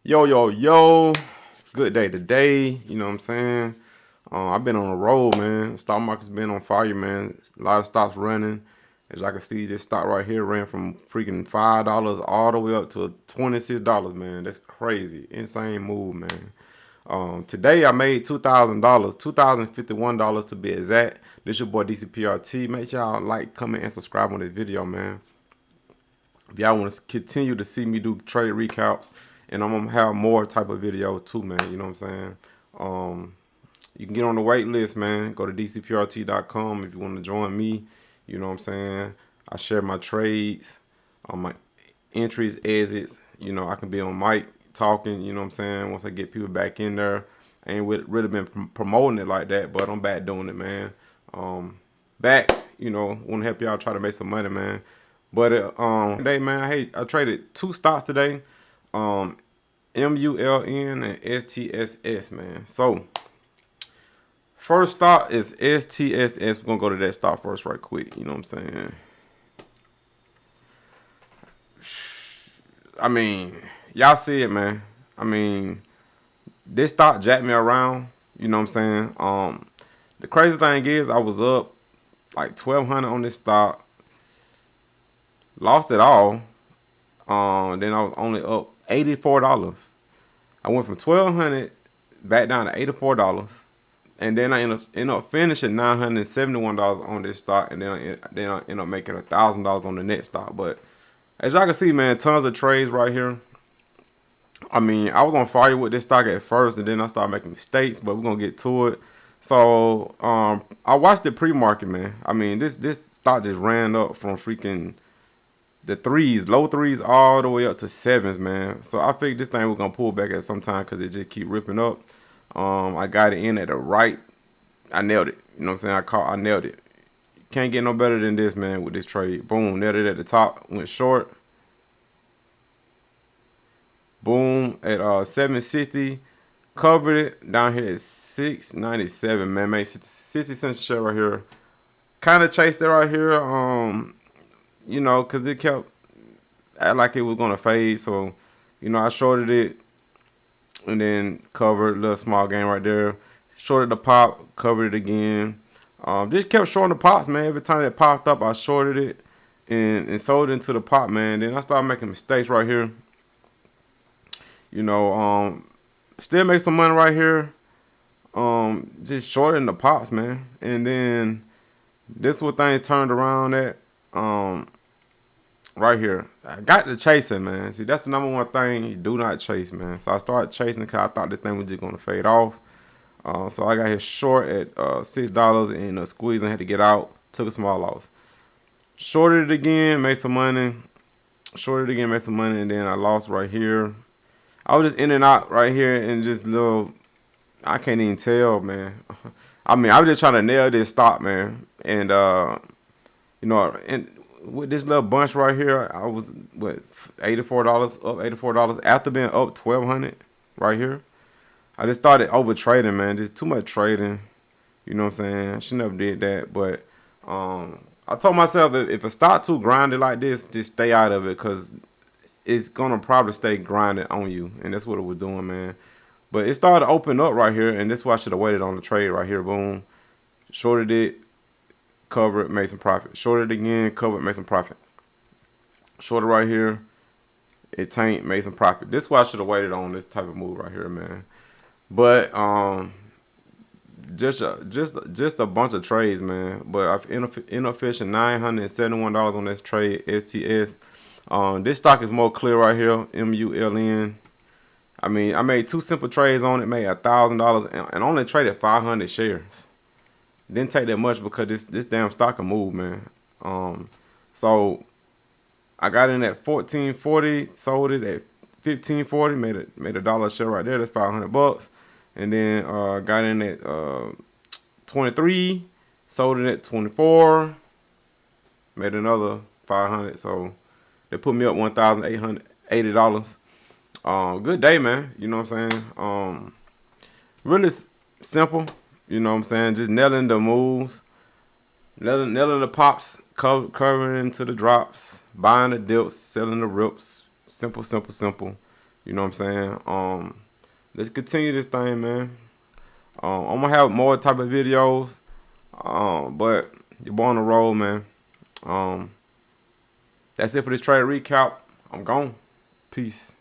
Yo, yo, yo. Good day today. You know what I'm saying? I've been on the road, man. Stock market's been on fire, man. A lot of stocks running. As I can see, this stock right here ran from freaking $5 all the way up to $26, man. That's crazy. Insane move, man. Today I made $2,000, $2,051 to be exact. This your boy DCPRT. Make sure y'all like, comment, and subscribe on this video, man. If y'all want to continue to see me do trade recaps, and I'm gonna have more type of videos too, man. You know what I'm saying? Um, you can get on the wait list, man. Go to dcprt.com if you want to join me. You know what I'm saying? I share my trades, my entries, exits. You know, I can be on mic talking. You know what I'm saying? Once I get people back in there, I ain't really been promoting it like that, but I'm back doing it, man. Back, you know, want to help y'all try to make some money, man. But today, man, I traded two stocks today, um, MULN and STSS, man. So first stock is STSS. We're gonna go to that stock first, right quick. You know what I'm saying? I mean, y'all see it, man. I mean, this stock jacked me around. You know what I'm saying? The crazy thing is, I was up like 1,200 on this stock, lost it all. Then I was only up $84. I went from 1,200 back down to $84, and then I end up finishing $971 on this stock, and then I end up making $1,000 on the next stock. But as y'all can see, man, tons of trades right here. I mean, I was on fire with this stock at first, and then I started making mistakes, but we're gonna get to it. So I watched the pre-market, man. I mean, this stock just ran up from freaking the threes, low threes, all the way up to sevens, man. So I think this thing was gonna pull back at some time because it just keep ripping up. I got it in at the right. I nailed it. You know what I'm saying? I nailed it. Can't get no better than this, man, with this trade. Boom, nailed it at the top. Went short. Boom at 760. Covered it down here at 697, man. Made 60 cents a share right here. Kind of chased it right here. You know, cause it kept act like it was gonna fade. So, you know, I shorted it and then covered a little small gain right there. Shorted the pop, covered it again. Just kept shorting the pops, man. Every time it popped up, I shorted it and sold it into the pop, man. Then I started making mistakes right here. You know, still make some money right here. Just shorting the pops, man. And then this is what things turned around at. Right here, I got the chasing, man. See, that's the number one thing. You do not chase, man. So I started chasing because I thought the thing was just gonna fade off. So I got hit short at $6 and squeezing, had to get out. Took a small loss. Shorted it again, made some money. Shorted it again, made some money, and then I lost right here. I was just in and out right here, and just little. I can't even tell, man. I mean, I was just trying to nail this stop, man. And you know, and with this little bunch right here, I was what $84 up, $84 after being up 1,200 right here. I just started over trading, man. Just too much trading. You know what I'm saying? I should never did that, but I told myself if a stock too grinded like this, just stay out of it because it's gonna probably stay grinding on you, and that's what it was doing, man. But it started to open up right here, and that's why I should have waited on the trade right here. Boom, shorted it, covered, made some profit. Shorted again, covered, made some profit. Shorted right here, it tanked, made some profit. This is why I should have waited on this type of move right here, man. But just a bunch of trades, man. But I've inefficient $971 on this trade, STS. This stock is more clear right here, MULN. I mean, I made two simple trades on it, made $1,000, and only traded 500 shares. Didn't take that much because this damn stock can move, man. So I got in at 14.40, sold it at 15.40, made a dollar a share right there. That's $500. And then got in at 23, sold it at 24, made another 500. So they put me up $1,880. Good day, man. You know what I'm saying? Really simple. You know what I'm saying? Just nailing the moves, nailing the pops, covering into the drops, buying the dips, selling the rips. Simple, simple, simple. You know what I'm saying? Let's continue this thing, man. I'm gonna have more type of videos. But you're on the road, man. Um, that's it for this trade recap. I'm gone. Peace.